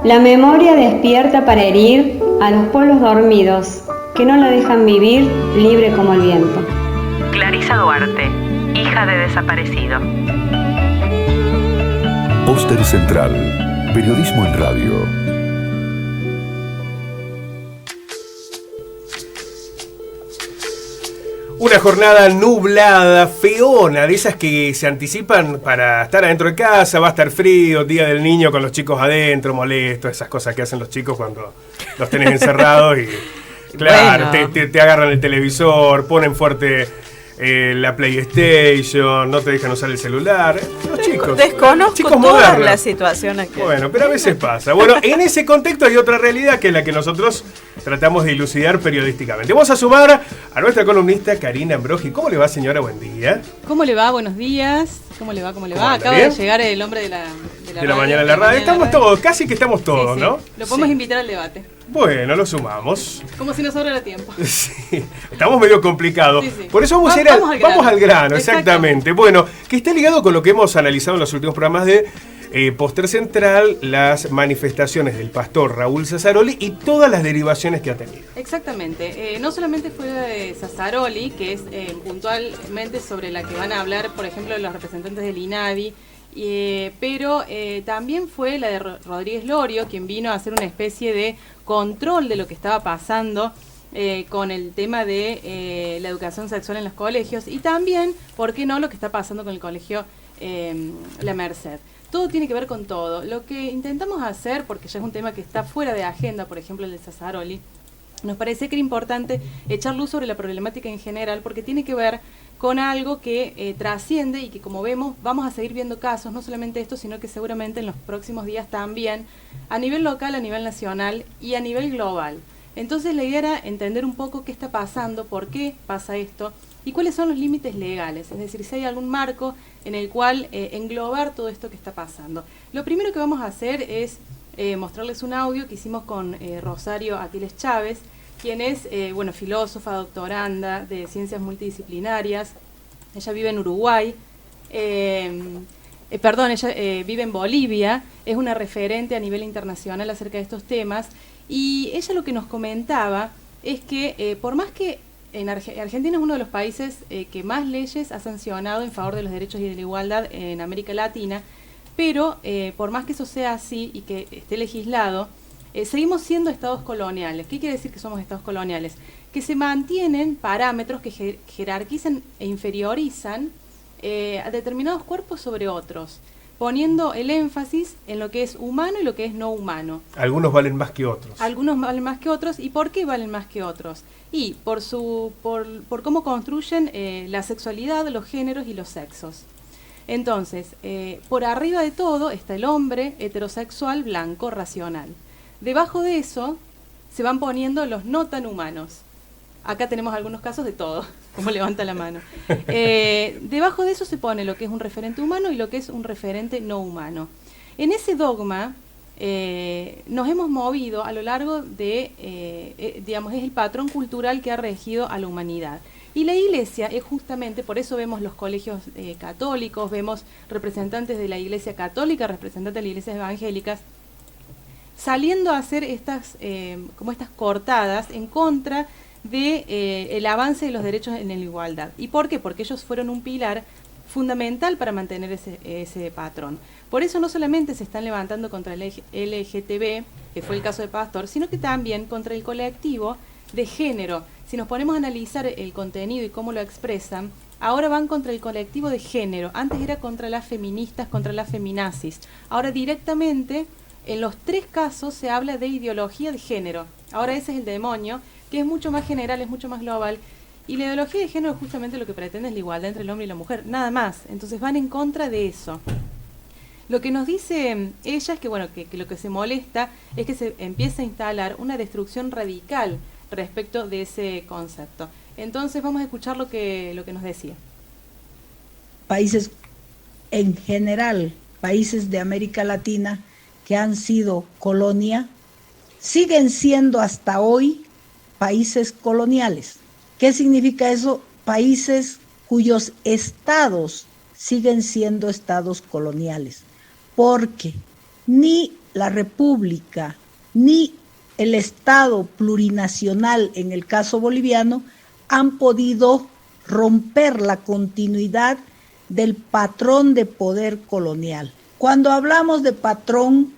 La memoria despierta para herir a los pueblos dormidos, que no la dejan vivir libre como el viento. Clarisa Duarte, hija de desaparecido. Póster Central, periodismo en radio. Una jornada nublada, feona, de esas que se anticipan para estar adentro de casa, va a estar frío, día del niño con los chicos adentro, molesto, esas cosas que hacen los chicos cuando los tenés encerrados y claro, bueno, te agarran el televisor, ponen fuerte la PlayStation, no te dejan usar el celular. Los chicos. Desconozco chicos toda modernos. la situación aquí. Bueno, pero a veces pasa. Bueno, en ese contexto hay otra realidad que es la que nosotros tratamos de dilucidar periodísticamente. Vamos a sumar a nuestra columnista Karina Ambrogi. ¿Cómo le va, señora? Buen día. ¿Cómo le va? Buenos días. ¿Cómo le va? ¿Cómo le va? ¿Anda Acaba bien? de llegar el hombre de la radio, mañana en la radio. Estamos todos, casi que estamos todos, sí, sí. ¿no? Lo podemos Sí. invitar al debate. Bueno, lo sumamos. Como si nos sobrara tiempo. Sí, estamos medio complicados. Sí, sí. Por eso vamos al grano, exactamente. Bueno, que está ligado con lo que hemos analizado en los últimos programas de Póster Central, las manifestaciones del pastor Raúl Sassaroli y todas las derivaciones que ha tenido. Exactamente. No solamente fue la de Sassaroli, que es puntualmente sobre la que van a hablar, por ejemplo, los representantes del INADI, pero también fue la de Rodríguez Lorio, quien vino a hacer una especie de control de lo que estaba pasando con el tema de la educación sexual en los colegios y también, ¿por qué no?, lo que está pasando con el colegio La Merced. Todo tiene que ver con todo. Lo que intentamos hacer, porque ya es un tema que está fuera de agenda, por ejemplo el de Sassaroli, nos parece que era importante echar luz sobre la problemática en general, porque tiene que ver con algo que trasciende y que, como vemos, vamos a seguir viendo casos, no solamente esto, sino que seguramente en los próximos días también, a nivel local, a nivel nacional y a nivel global. Entonces la idea era entender un poco qué está pasando, por qué pasa esto y cuáles son los límites legales, es decir, si hay algún marco en el cual englobar todo esto que está pasando. Lo primero que vamos a hacer es mostrarles un audio que hicimos con Rosario Aquiles Chávez, quien es filósofa, doctoranda de ciencias multidisciplinarias. Ella vive en Uruguay, ella vive en Bolivia, es una referente a nivel internacional acerca de estos temas, y ella lo que nos comentaba es que por más que Argentina es uno de los países que más leyes ha sancionado en favor de los derechos y de la igualdad en América Latina, pero por más que eso sea así y que esté legislado, seguimos siendo estados coloniales. ¿Qué quiere decir que somos estados coloniales? Que se mantienen parámetros que jerarquizan e inferiorizan a determinados cuerpos sobre otros, poniendo el énfasis en lo que es humano y lo que es no humano. Algunos valen más que otros. Algunos valen más que otros. ¿Y por qué valen más que otros? Y por cómo construyen la sexualidad, los géneros y los sexos. Entonces, por arriba de todo está el hombre heterosexual, blanco, racional. Debajo de eso se van poniendo los no tan humanos. Acá tenemos algunos casos de todo, como levanta la mano. Debajo de eso se pone lo que es un referente humano y lo que es un referente no humano. En ese dogma nos hemos movido a lo largo de, es el patrón cultural que ha regido a la humanidad. Y la Iglesia es justamente, por eso vemos los colegios católicos, vemos representantes de la Iglesia católica, representantes de las iglesias evangélicas, saliendo a hacer estas cortadas en contra de el avance de los derechos en la igualdad. ¿Y por qué? Porque ellos fueron un pilar fundamental para mantener ese patrón. Por eso no solamente se están levantando contra el LGTB, que fue el caso de Pastor, sino que también contra el colectivo de género. Si nos ponemos a analizar el contenido y cómo lo expresan, ahora van contra el colectivo de género. Antes era contra las feministas, contra las feminazis. Ahora directamente, en los tres casos, se habla de ideología de género. Ahora ese es el demonio, que es mucho más general, es mucho más global. Y la ideología de género justamente lo que pretende es la igualdad entre el hombre y la mujer, nada más. Entonces van en contra de eso. Lo que nos dice ella es que, que lo que se molesta es que se empieza a instalar una destrucción radical respecto de ese concepto. Entonces vamos a escuchar lo que nos decía. Países en general, países de América Latina que han sido colonia, siguen siendo hasta hoy países coloniales. ¿Qué significa eso? Países cuyos estados siguen siendo estados coloniales, porque ni la República, ni el Estado plurinacional, en el caso boliviano, han podido romper la continuidad del patrón de poder colonial. Cuando hablamos de patrón,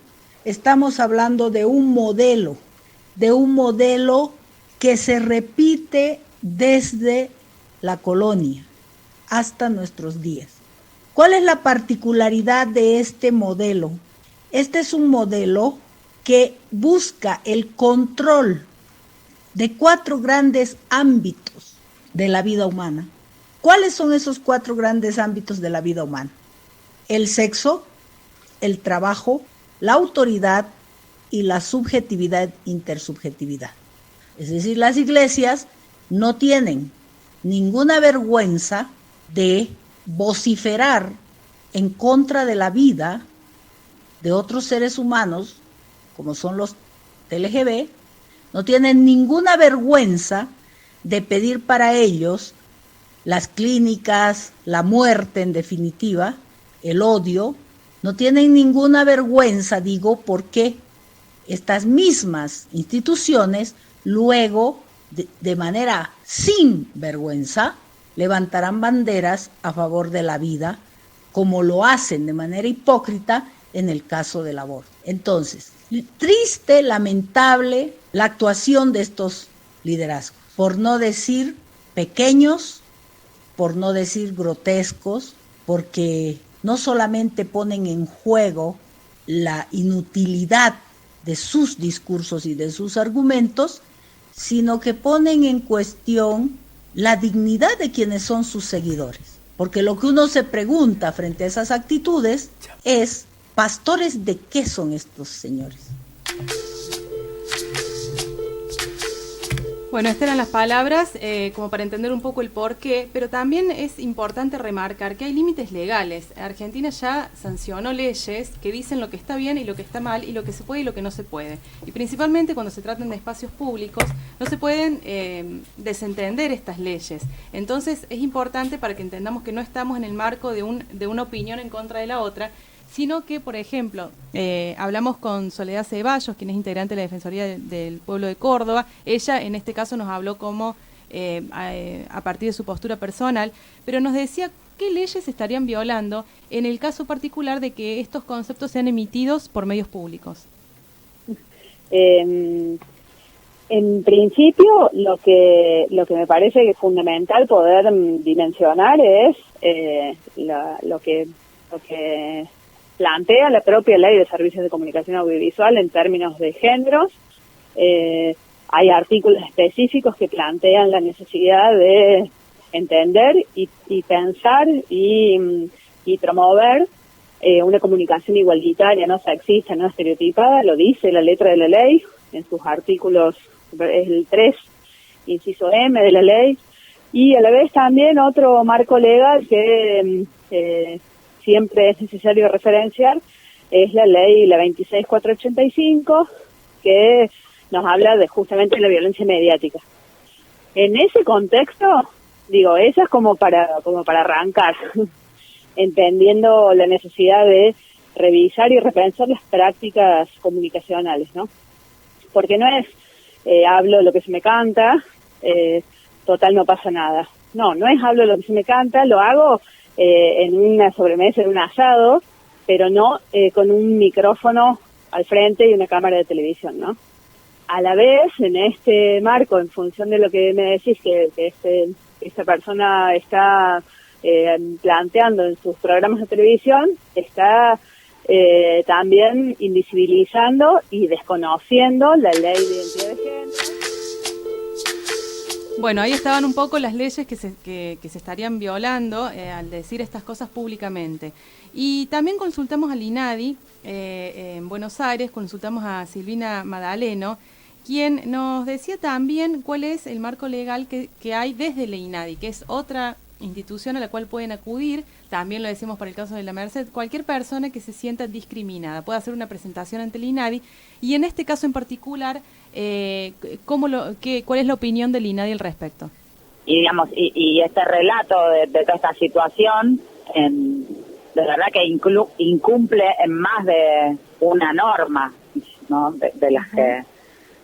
estamos hablando de un modelo que se repite desde la colonia hasta nuestros días. ¿Cuál es la particularidad de este modelo? Este es un modelo que busca el control de 4 grandes ámbitos de la vida humana. ¿Cuáles son esos 4 grandes ámbitos de la vida humana? El sexo, el trabajo, la autoridad y la subjetividad, intersubjetividad. Es decir, las iglesias no tienen ninguna vergüenza de vociferar en contra de la vida de otros seres humanos, como son los LGB, no tienen ninguna vergüenza de pedir para ellos las clínicas, la muerte en definitiva, el odio, no tienen ninguna vergüenza, digo, porque estas mismas instituciones luego, de manera sin vergüenza, levantarán banderas a favor de la vida, como lo hacen de manera hipócrita en el caso del aborto. Entonces, triste, lamentable la actuación de estos liderazgos, por no decir pequeños, por no decir grotescos, porque no solamente ponen en juego la inutilidad de sus discursos y de sus argumentos, sino que ponen en cuestión la dignidad de quienes son sus seguidores. Porque lo que uno se pregunta frente a esas actitudes es, ¿pastores de qué son estos señores? Bueno, estas eran las palabras como para entender un poco el porqué, pero también es importante remarcar que hay límites legales. Argentina ya sancionó leyes que dicen lo que está bien y lo que está mal, y lo que se puede y lo que no se puede. Y principalmente cuando se tratan de espacios públicos, no se pueden desentender estas leyes. Entonces es importante para que entendamos que no estamos en el marco de una opinión en contra de la otra, sino que, por ejemplo, hablamos con Soledad Ceballos, quien es integrante de la Defensoría del Pueblo de Córdoba. Ella, en este caso, nos habló como a partir de su postura personal, pero nos decía qué leyes estarían violando en el caso particular de que estos conceptos sean emitidos por medios públicos. En principio, lo que me parece que es fundamental poder dimensionar es lo que plantea la propia Ley de Servicios de Comunicación Audiovisual en términos de géneros. Hay artículos específicos que plantean la necesidad de entender y pensar y promover una comunicación igualitaria, no sexista, no estereotipada. Lo dice la letra de la ley en sus artículos, es el 3, inciso M de la ley, y a la vez también otro marco legal que siempre es necesario referenciar, es la ley, la 26485, que nos habla de justamente la violencia mediática. En ese contexto, digo, eso es como para arrancar, entendiendo la necesidad de revisar y repensar las prácticas comunicacionales, ¿no? Porque no es, hablo lo que se me canta, total no pasa nada. No es hablo lo que se me canta, lo hago en una sobremesa, en un asado, pero no con un micrófono al frente y una cámara de televisión, ¿no? A la vez, en este marco, en función de lo que me decís que esta persona está planteando en sus programas de televisión, está también invisibilizando y desconociendo la ley de identidad de género. Bueno, ahí estaban un poco las leyes que se estarían violando al decir estas cosas públicamente. Y también consultamos al INADI en Buenos Aires, consultamos a Silvina Madaleno, quien nos decía también cuál es el marco legal que hay desde el INADI, que es otra institución a la cual pueden acudir. También lo decimos para el caso de la Merced, cualquier persona que se sienta discriminada puede hacer una presentación ante el INADI, y en este caso en particular, ¿cuál es la opinión del INADI al respecto? Y digamos, y este relato de toda esta situación, de verdad que incumple en más de una norma, ¿no? De las que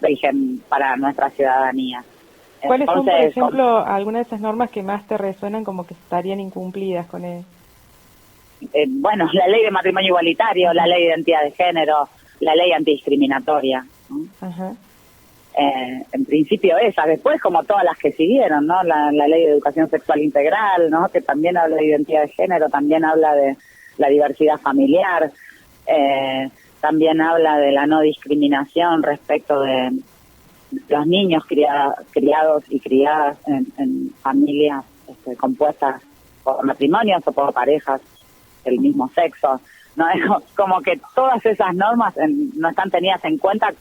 rigen para nuestra ciudadanía. ¿Cuáles son, por Entonces, ejemplo, algunas de esas normas que más te resuenan como que estarían incumplidas con él? Bueno, la ley de matrimonio igualitario, la ley de identidad de género, la ley antidiscriminatoria, ¿no? Ajá. En principio esa, después como todas las que siguieron, ¿no? La ley de educación sexual integral, ¿no? Que también habla de identidad de género, también habla de la diversidad familiar, también habla de la no discriminación respecto de los niños criados y criadas en familias compuestas por matrimonios o por parejas del mismo sexo, ¿no? Es como que todas esas normas no están tenidas en cuenta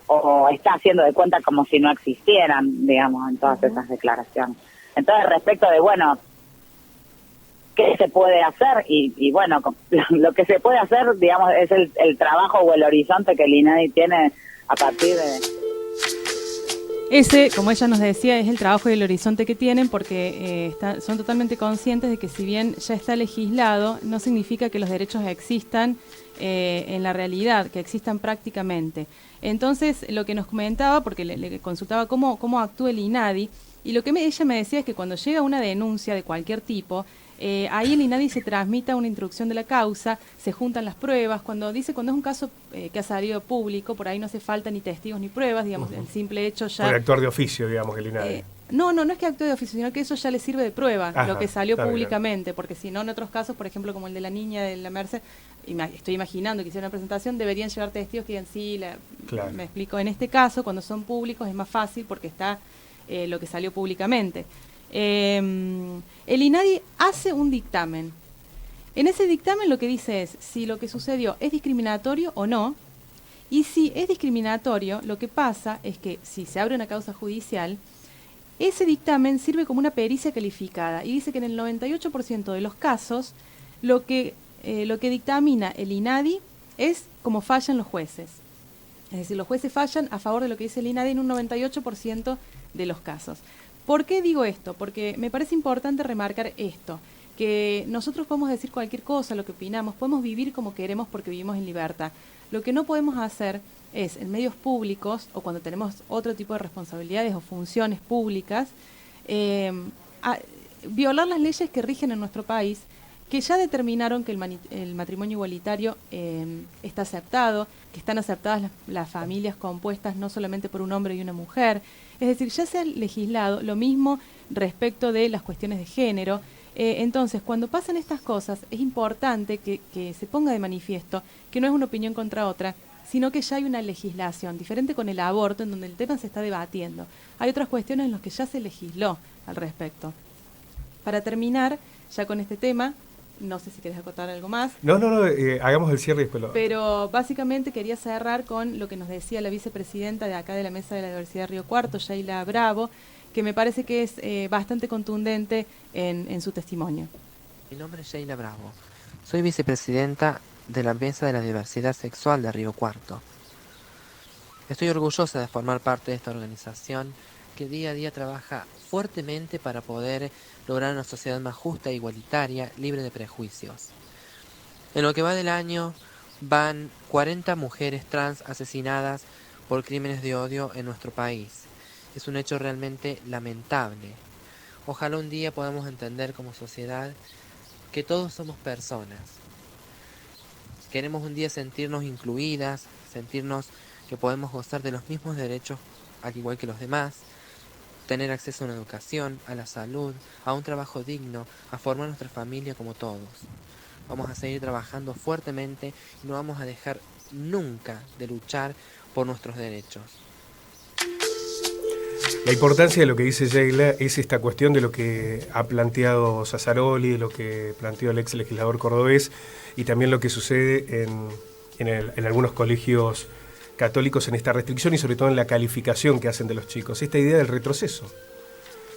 o está haciendo de cuenta como si no existieran, digamos, en todas esas declaraciones. Entonces, respecto de, bueno, ¿qué se puede hacer? Y bueno, lo que se puede hacer, digamos, es el trabajo o el horizonte que el INADI tiene a partir de... Ese, como ella nos decía, es el trabajo y el horizonte que tienen porque son totalmente conscientes de que si bien ya está legislado, no significa que los derechos existan en la realidad, que existan prácticamente. Entonces, lo que nos comentaba, porque le consultaba cómo actúa el INADI, y lo que ella me decía es que cuando llega una denuncia de cualquier tipo, ahí el INADI se transmita una instrucción de la causa, se juntan las pruebas, cuando es un caso que ha salido público, por ahí no hace falta ni testigos ni pruebas, digamos, el simple hecho ya... Por actuar de oficio, digamos, el INADI. No es que actúe de oficio, sino que eso ya le sirve de prueba, lo que salió públicamente, bien. Porque si no, en otros casos, por ejemplo, como el de la niña de la Merced, estoy imaginando que hicieron una presentación, deberían llevar testigos que digan sí, Claro. Me explico. En este caso, cuando son públicos, es más fácil porque está lo que salió públicamente. El INADI hace un dictamen. En ese dictamen lo que dice es si lo que sucedió es discriminatorio o no, y si es discriminatorio, lo que pasa es que si se abre una causa judicial, ese dictamen sirve como una pericia calificada y dice que en el 98% de los casos lo que dictamina el INADI es como fallan los jueces. Es decir, los jueces fallan a favor de lo que dice el INADI en un 98% de los casos. ¿Por qué digo esto? Porque me parece importante remarcar esto, que nosotros podemos decir cualquier cosa, lo que opinamos, podemos vivir como queremos porque vivimos en libertad. Lo que no podemos hacer es, en medios públicos o cuando tenemos otro tipo de responsabilidades o funciones públicas, violar las leyes que rigen en nuestro país, que ya determinaron que el matrimonio igualitario está aceptado, que están aceptadas las familias compuestas no solamente por un hombre y una mujer. Es decir, ya se ha legislado lo mismo respecto de las cuestiones de género. Entonces, cuando pasan estas cosas, es importante que se ponga de manifiesto que no es una opinión contra otra, sino que ya hay una legislación, diferente con el aborto, en donde el tema se está debatiendo. Hay otras cuestiones en las que ya se legisló al respecto. Para terminar, ya con este tema, no sé si querés acotar algo más. No, hagamos el cierre y después Pero básicamente quería cerrar con lo que nos decía la vicepresidenta de acá de la Mesa de la Diversidad de Río Cuarto, Sheila Bravo, que me parece que es bastante contundente en su testimonio. Mi nombre es Sheila Bravo. Soy vicepresidenta de la Mesa de la Diversidad Sexual de Río Cuarto. Estoy orgullosa de formar parte de esta organización que día a día trabaja fuertemente para poder lograr una sociedad más justa e igualitaria, libre de prejuicios. En lo que va del año, van 40 mujeres trans asesinadas por crímenes de odio en nuestro país. Es un hecho realmente lamentable. Ojalá un día podamos entender como sociedad que todos somos personas. Queremos un día sentirnos incluidas, sentirnos que podemos gozar de los mismos derechos al igual que los demás, tener acceso a una educación, a la salud, a un trabajo digno, a formar nuestra familia como todos. Vamos a seguir trabajando fuertemente y no vamos a dejar nunca de luchar por nuestros derechos. La importancia de lo que dice Sheila es esta cuestión de lo que ha planteado Sassaroli, de lo que planteó el ex legislador cordobés y también lo que sucede en algunos colegios católicos en esta restricción y sobre todo en la calificación que hacen de los chicos. Esta idea del retroceso,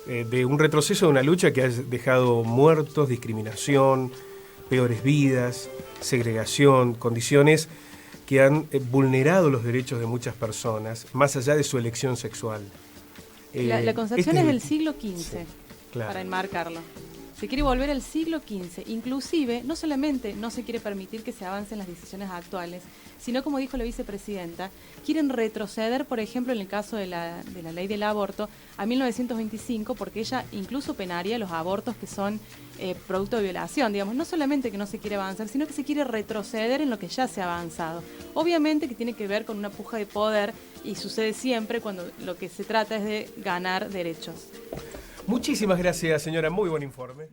de un retroceso de una lucha que ha dejado muertos, discriminación, peores vidas, segregación, condiciones que han vulnerado los derechos de muchas personas, más allá de su elección sexual. La concepción es del siglo XV, sí, claro. Para enmarcarlo. Se quiere volver al siglo XV. Inclusive, no solamente no se quiere permitir que se avancen las decisiones actuales, sino, como dijo la vicepresidenta, quieren retroceder, por ejemplo, en el caso de la ley del aborto, a 1925, porque ella incluso penaría los abortos que son producto de violación. Digamos, no solamente que no se quiere avanzar, sino que se quiere retroceder en lo que ya se ha avanzado. Obviamente que tiene que ver con una puja de poder, y sucede siempre cuando lo que se trata es de ganar derechos. Muchísimas gracias, señora. Muy buen informe.